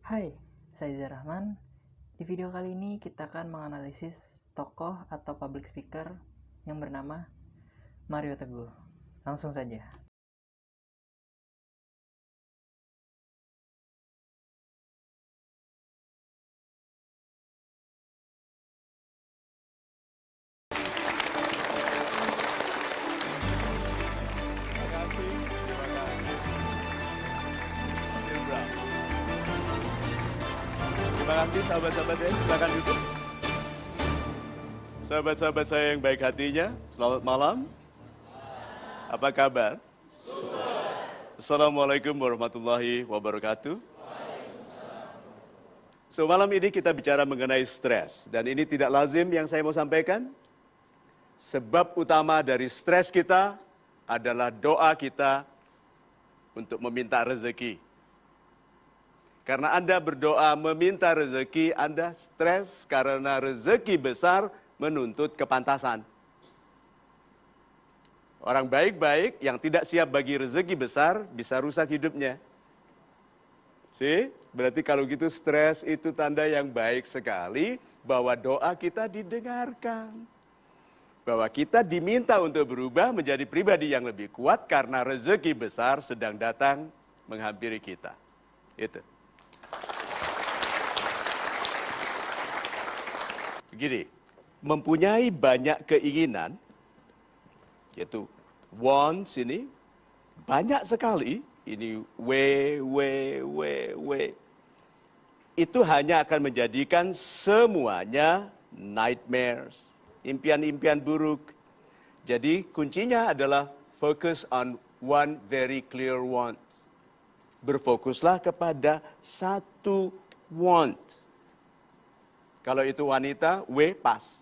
Hai, saya Zahir Rahman. Di video kali ini kita akan menganalisis tokoh atau public speaker yang bernama Mario Teguh. Langsung saja. Terima kasih sahabat-sahabat saya, silakan duduk. Sahabat-sahabat saya yang baik hatinya, selamat malam. Apa kabar? Assalamualaikum warahmatullahi wabarakatuh. So, malam ini kita bicara mengenai stres. Dan ini tidak lazim yang saya mau sampaikan. Sebab utama dari stres kita adalah doa kita untuk meminta rezeki. Karena Anda berdoa meminta rezeki, Anda stres karena rezeki besar menuntut kepantasan. Orang baik-baik yang tidak siap bagi rezeki besar bisa rusak hidupnya. Berarti kalau gitu stres itu tanda yang baik sekali bahwa doa kita didengarkan. Bahwa kita diminta untuk berubah menjadi pribadi yang lebih kuat karena rezeki besar sedang datang menghampiri kita. Itu. Begini, mempunyai banyak keinginan, yaitu wants ini, banyak sekali, ini itu hanya akan menjadikan semuanya nightmares, impian-impian buruk. Jadi kuncinya adalah focus on one very clear want. Berfokuslah kepada satu want. Kalau itu wanita, pas.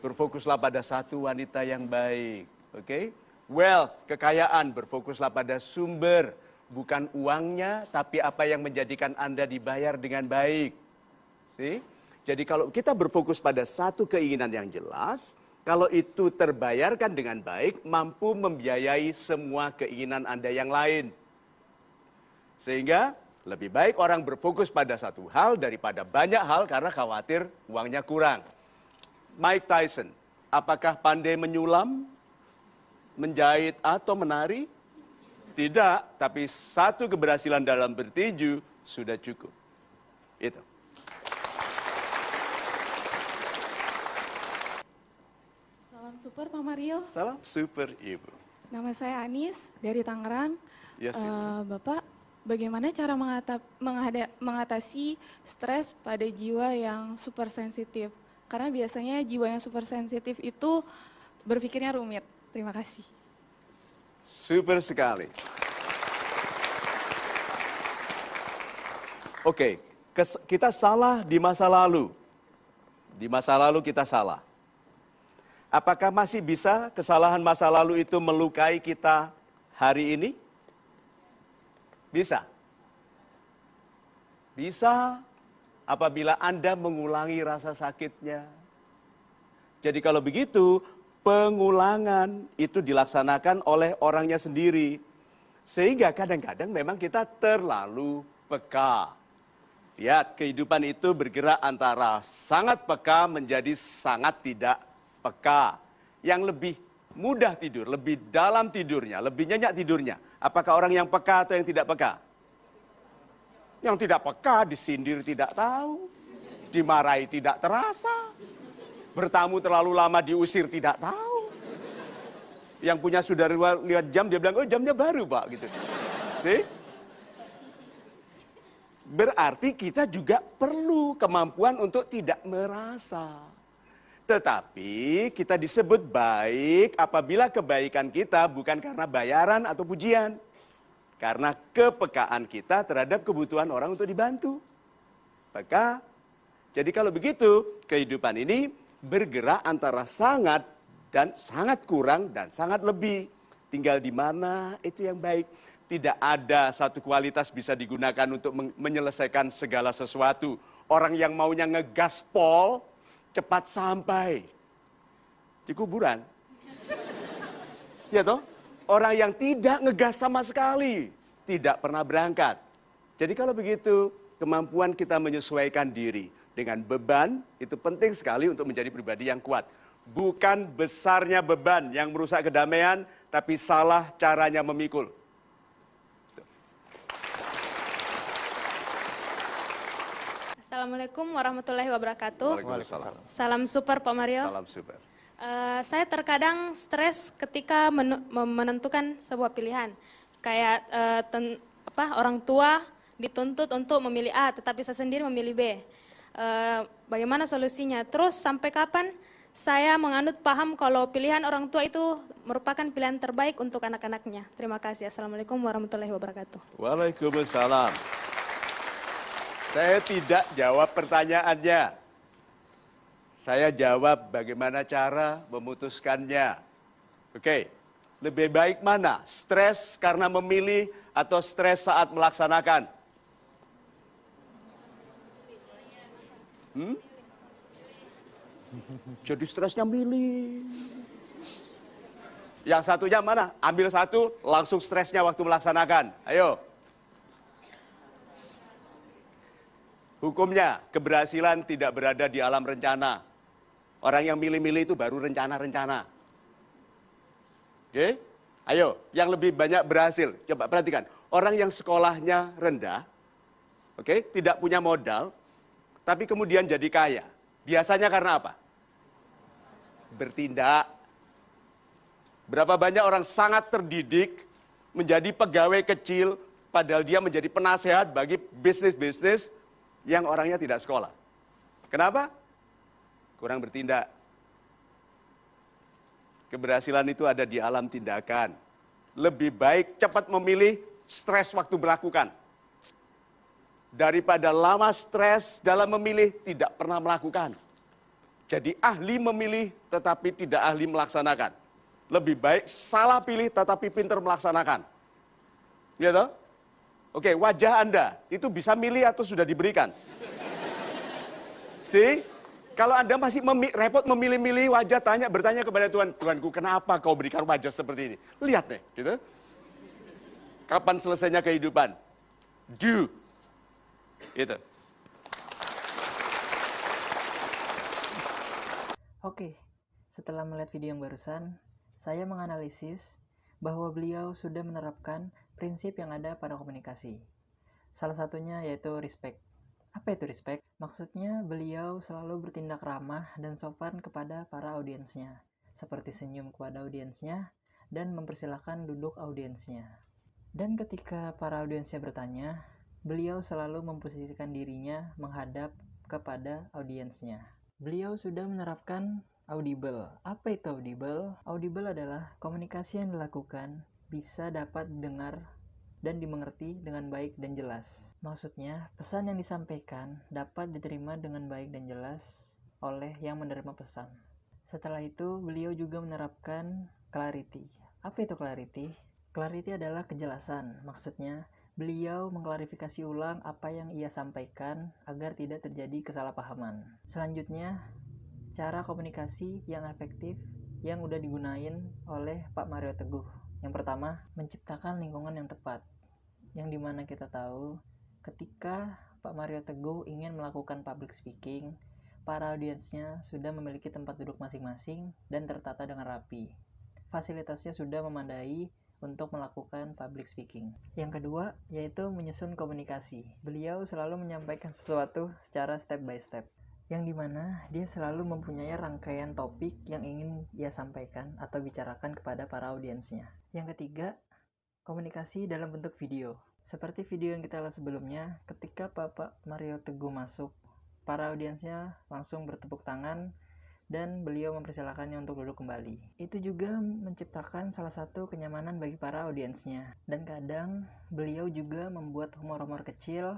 Berfokuslah pada satu wanita yang baik. Oke? Wealth, kekayaan, berfokuslah pada sumber. Bukan uangnya, tapi apa yang menjadikan Anda dibayar dengan baik. Jadi kalau kita berfokus pada satu keinginan yang jelas, kalau itu terbayarkan dengan baik, mampu membiayai semua keinginan Anda yang lain. Sehingga lebih baik orang berfokus pada satu hal daripada banyak hal karena khawatir uangnya kurang. Mike Tyson, apakah pandai menyulam, menjahit atau menari? Tidak, tapi satu keberhasilan dalam bertinju sudah cukup. Itu. Salam super Pak Mario. Salam super Ibu. Nama saya Anis dari Tangerang. Yes, Ibu. Bapak, bagaimana cara mengatasi stres pada jiwa yang super sensitif? Karena biasanya jiwa yang super sensitif itu berpikirnya rumit. Terima kasih. Super sekali. Oke, kita salah di masa lalu. Di masa lalu kita salah. Apakah masih bisa kesalahan masa lalu itu melukai kita hari ini? Bisa. Bisa apabila Anda mengulangi rasa sakitnya. Jadi kalau begitu, pengulangan itu dilaksanakan oleh orangnya sendiri. Sehingga kadang-kadang memang kita terlalu peka. Lihat, kehidupan itu bergerak antara sangat peka menjadi sangat tidak peka. Yang lebih mudah tidur, lebih dalam tidurnya, lebih nyenyak tidurnya. Apakah orang yang peka atau yang tidak peka? Yang tidak peka disindir tidak tahu, dimarahi tidak terasa, bertamu terlalu lama diusir tidak tahu. Yang punya saudara lihat jam dia bilang, oh jamnya baru Pak, gitu. Berarti kita juga perlu kemampuan untuk tidak merasa. Tetapi kita disebut baik apabila kebaikan kita bukan karena bayaran atau pujian. Karena kepekaan kita terhadap kebutuhan orang untuk dibantu. Peka. Jadi kalau begitu, kehidupan ini bergerak antara sangat dan sangat kurang dan sangat lebih. Tinggal di mana itu yang baik. Tidak ada satu kualitas bisa digunakan untuk menyelesaikan segala sesuatu. Orang yang maunya ngegaspol, cepat sampai di kuburan. Ya toh? Orang yang tidak ngegas sama sekali, tidak pernah berangkat. Jadi kalau begitu, kemampuan kita menyesuaikan diri dengan beban itu penting sekali untuk menjadi pribadi yang kuat. Bukan besarnya beban yang merusak kedamaian, tapi salah caranya memikul. Assalamualaikum warahmatullahi wabarakatuh. Waalaikumsalam. Salam super Pak Mario. Salam super. Saya terkadang stres ketika menentukan sebuah pilihan. Kayak orang tua dituntut untuk memilih A, tetapi saya sendiri memilih B. Bagaimana solusinya? Terus sampai kapan saya menganut paham kalau pilihan orang tua itu merupakan pilihan terbaik untuk anak-anaknya? Terima kasih. Assalamualaikum warahmatullahi wabarakatuh. Waalaikumsalam. Saya tidak jawab pertanyaannya. Saya jawab bagaimana cara memutuskannya. Oke, lebih baik mana? Stres karena memilih atau stres saat melaksanakan? Jadi stresnya milih. Yang satunya mana? Ambil satu, langsung stresnya waktu melaksanakan. Ayo. Hukumnya, keberhasilan tidak berada di alam rencana. Orang yang milih-milih itu baru rencana-rencana. Oke? Ayo, yang lebih banyak berhasil. Coba perhatikan. Orang yang sekolahnya rendah, oke, tidak punya modal, tapi kemudian jadi kaya. Biasanya karena apa? Bertindak. Berapa banyak orang sangat terdidik, menjadi pegawai kecil, padahal dia menjadi penasehat bagi bisnis-bisnis yang orangnya tidak sekolah. Kenapa? Kurang bertindak. Keberhasilan itu ada di alam tindakan. Lebih baik cepat memilih, stres waktu melakukan. Daripada lama stres dalam memilih, tidak pernah melakukan. Jadi ahli memilih, tetapi tidak ahli melaksanakan. Lebih baik salah pilih, tetapi pintar melaksanakan. Gitu? Oke, wajah Anda itu bisa milih atau sudah diberikan? See? Kalau Anda masih repot memilih-milih wajah, bertanya kepada Tuhan, Tuhanku kenapa kau berikan wajah seperti ini? Lihat nih, gitu. Kapan selesainya kehidupan? Do. Gitu. Oke, setelah melihat video yang barusan, saya menganalisis bahwa beliau sudah menerapkan prinsip yang ada pada komunikasi. Salah satunya yaitu respect. Apa itu respect? Maksudnya beliau selalu bertindak ramah dan sopan kepada para audiensnya, seperti senyum kepada audiensnya dan mempersilahkan duduk audiensnya. Dan ketika para audiensnya bertanya, beliau selalu memposisikan dirinya menghadap kepada audiensnya. Beliau sudah menerapkan audible. Apa itu audible? Audible adalah komunikasi yang dilakukan bisa dapat didengar dan dimengerti dengan baik dan jelas. Maksudnya, pesan yang disampaikan dapat diterima dengan baik dan jelas oleh yang menerima pesan. Setelah itu, beliau juga menerapkan clarity. Apa itu clarity? Clarity adalah kejelasan. Maksudnya, beliau mengklarifikasi ulang apa yang ia sampaikan agar tidak terjadi kesalahpahaman. Selanjutnya, cara komunikasi yang efektif yang udah digunain oleh Pak Mario Teguh. Yang pertama, menciptakan lingkungan yang tepat. Yang dimana kita tahu, ketika Pak Mario Teguh ingin melakukan public speaking, para audiensnya sudah memiliki tempat duduk masing-masing dan tertata dengan rapi. Fasilitasnya sudah memadai untuk melakukan public speaking. Yang kedua, yaitu menyusun komunikasi. Beliau selalu menyampaikan sesuatu secara step by step, yang dimana dia selalu mempunyai rangkaian topik yang ingin dia sampaikan atau bicarakan kepada para audiensnya. Yang ketiga, komunikasi dalam bentuk video. Seperti video yang kita lihat sebelumnya, ketika Bapak Mario Teguh masuk, para audiensnya langsung bertepuk tangan dan beliau mempersilahkannya untuk duduk kembali. Itu juga menciptakan salah satu kenyamanan bagi para audiensnya. Dan kadang beliau juga membuat humor-humor kecil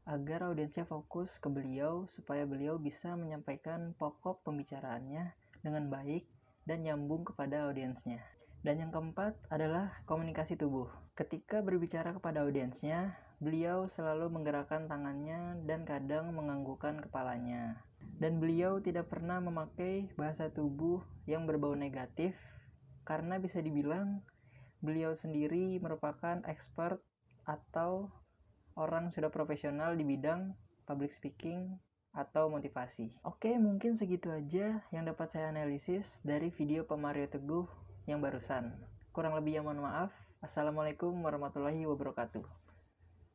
agar audiensnya fokus ke beliau supaya beliau bisa menyampaikan pokok pembicaraannya dengan baik dan nyambung kepada audiensnya. Dan yang keempat adalah komunikasi tubuh. Ketika berbicara kepada audiensnya, beliau selalu menggerakkan tangannya dan kadang menganggukkan kepalanya. Dan beliau tidak pernah memakai bahasa tubuh yang berbau negatif karena bisa dibilang beliau sendiri merupakan expert atau orang sudah profesional di bidang public speaking atau motivasi. Oke, mungkin segitu aja yang dapat saya analisis dari video Pak Mario Teguh yang barusan. Kurang lebihnya mohon maaf. Assalamualaikum warahmatullahi wabarakatuh.